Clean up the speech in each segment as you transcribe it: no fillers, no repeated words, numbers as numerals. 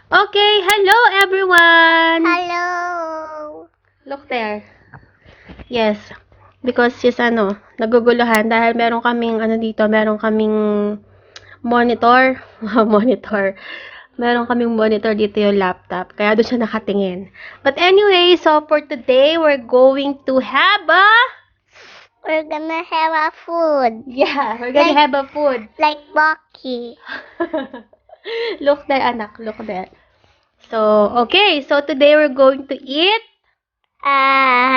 Okay, hello everyone! Hello. Look there. Yes, because naguguluhan dahil meron kaming monitor. Monitor. Meron kaming monitor dito yung laptop, kaya doon siya nakatingin. But anyway, so for today, we're going to have We're gonna have a food. we're gonna have a food. Like Bucky. Look there, anak. Look there. So, okay. So, today we're going to eat.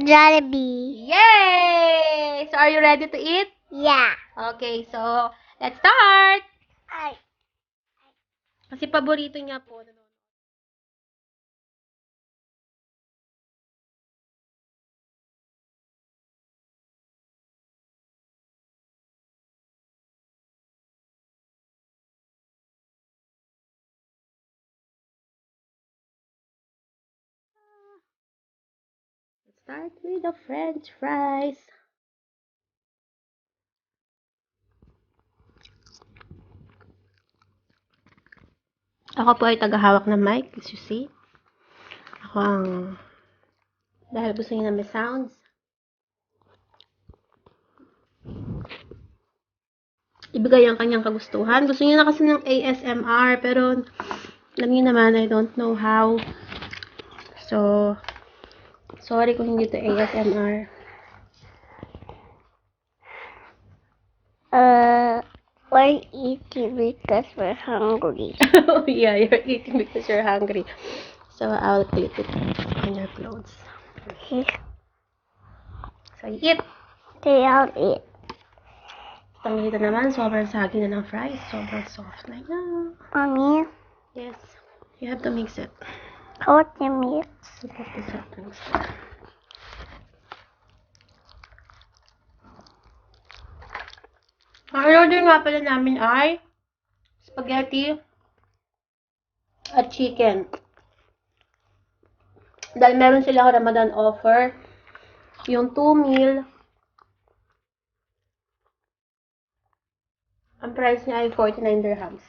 Jollibee. Yay! So, are you ready to eat? Yeah. Okay, so, let's start! Ay. Kasi paborito niya po. Let's start with the French fries. Ako po ay tagahawak ng mic, as you see. Ako ang, dahil gusto niya na may sounds. Ibigay ang kanyang kagustuhan. Gusto niya na kasi ng ASMR, pero alam niyo naman, I don't know how. So, sorry kung hindi to ASMR. We're eating because we're hungry. Yeah, you're eating because you're hungry. So, I'll clip it on your clothes. So, eat! They all eat. Itong dito naman, sobrang saging na ng fries. Sobrang soft na yan. Mommy, Yes. You have to mix it. what the mix? You put this up next. Ang order nga pala namin ay spaghetti at chicken. Dahil meron silang Ramadan offer. Yung 2 meal, ang price niya ay 49 dirhams.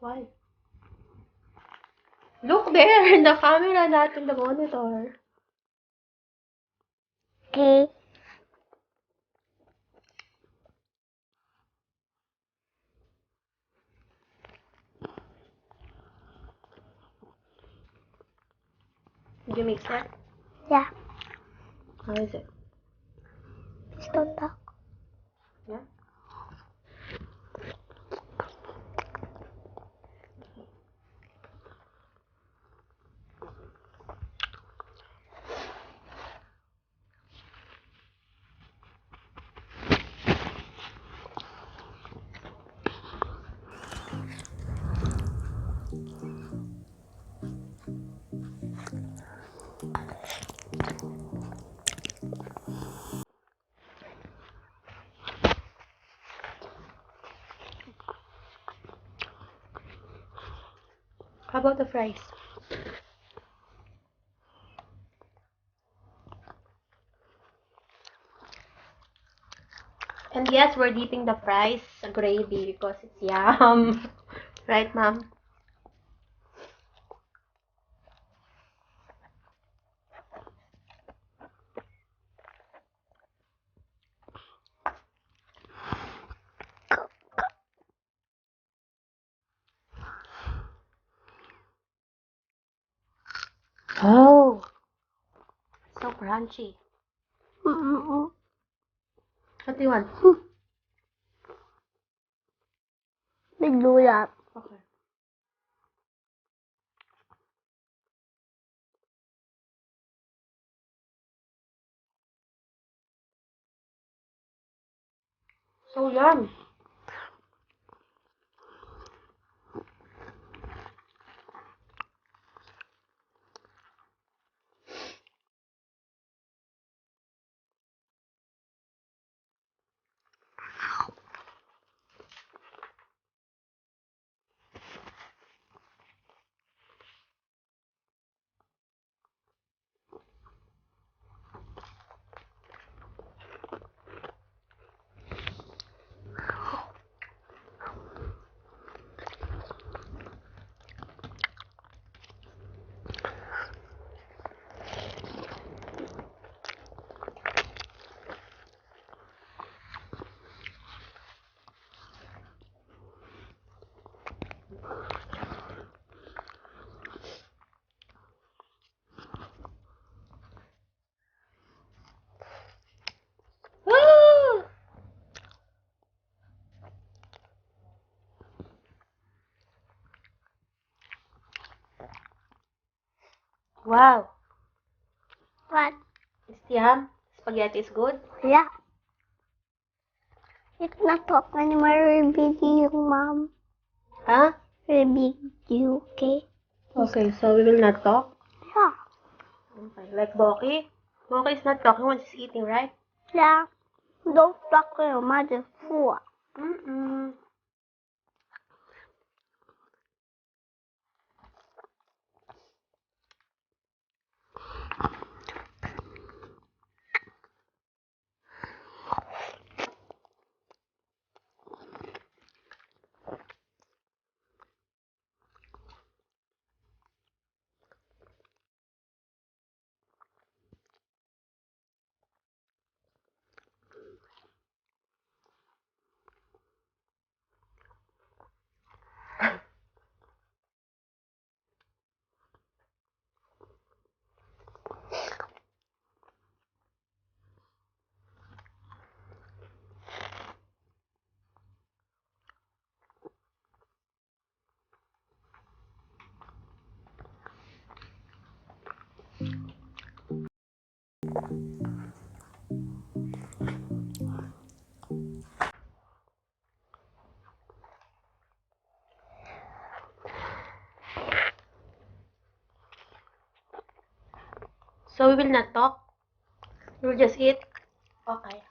Why? Look there! In the camera natin, the monitor. Okay. Did you mix it? Yeah. How is it? Still talk. Yeah? How about the fries? And yes, we're dipping the fries sa gravy because it's yum. Right, Mom? Oh, so crunchy. Mm-mm. What do you want? Big luya. Okay. So yum. Wow. What? Is yum? Spaghetti is good? Yeah. It's not talk anymore. Repeat you, Mom. Huh? Repeat you, okay? Okay, so we will not talk? Yeah. Okay, like Boki? Boki is not talking when she's eating, right? Yeah. Don't talk to your mother fool. Mm-mm. So we will not talk? We will just eat? Okay.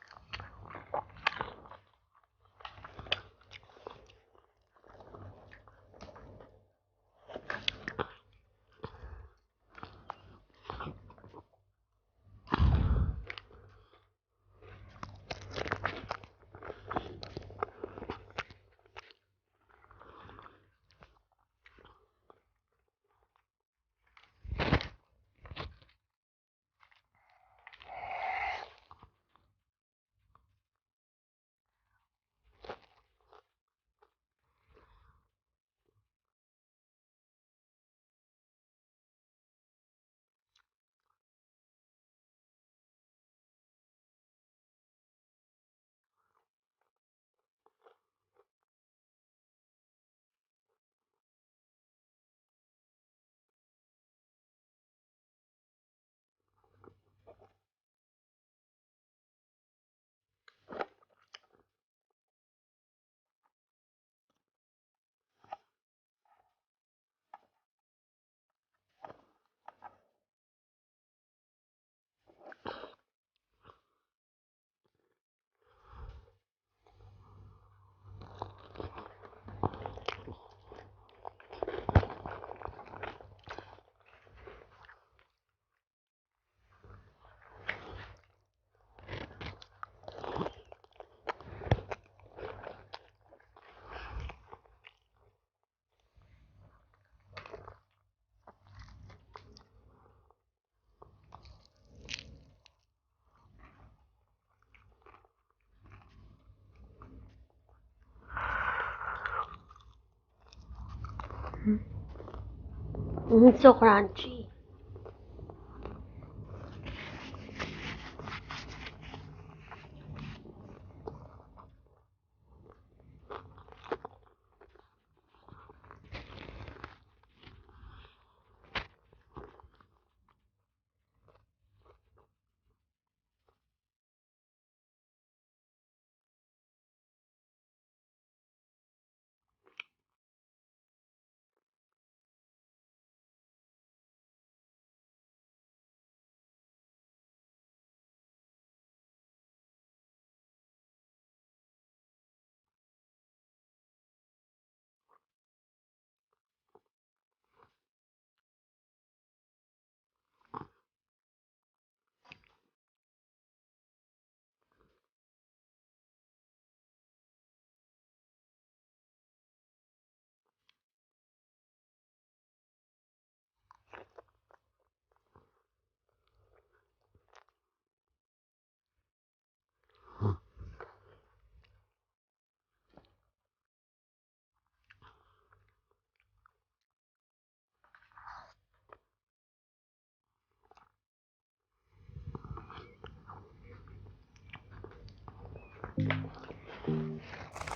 It's so crunchy.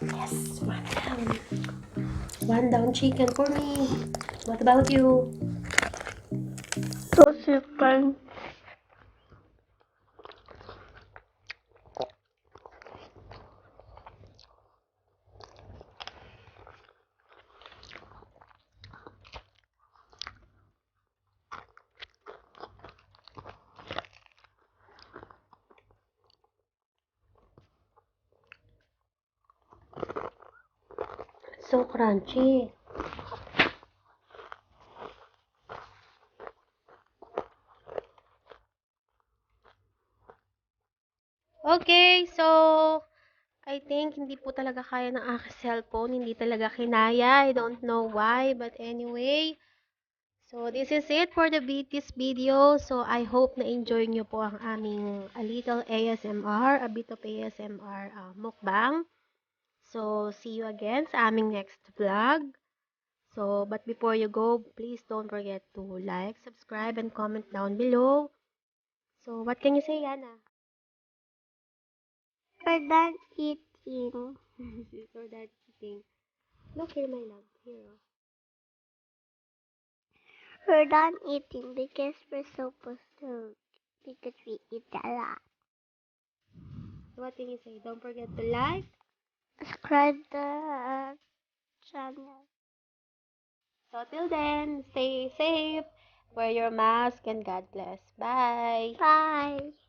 Yes, one down. One down chicken for me. What about you? So chicken. It's so crunchy. Okay, so I think hindi po talaga kaya ng aking cellphone. Hindi talaga kinaya. I don't know why. But anyway, so this is it for this video. So I hope na enjoy nyo po ang aming a little ASMR, a bit of ASMR mukbang. So see you again sa aming next vlog. So, but before you go, please don't forget to like, subscribe, and comment down below. So, what can you say, Yana? We're done eating. For that eating. Look here, my love. Here. We're done eating because we're supposed to. Because we eat a lot. What can you say? Don't forget to like. Subscribe the channel. So, till then, stay safe, wear your mask, and God bless. Bye. Bye.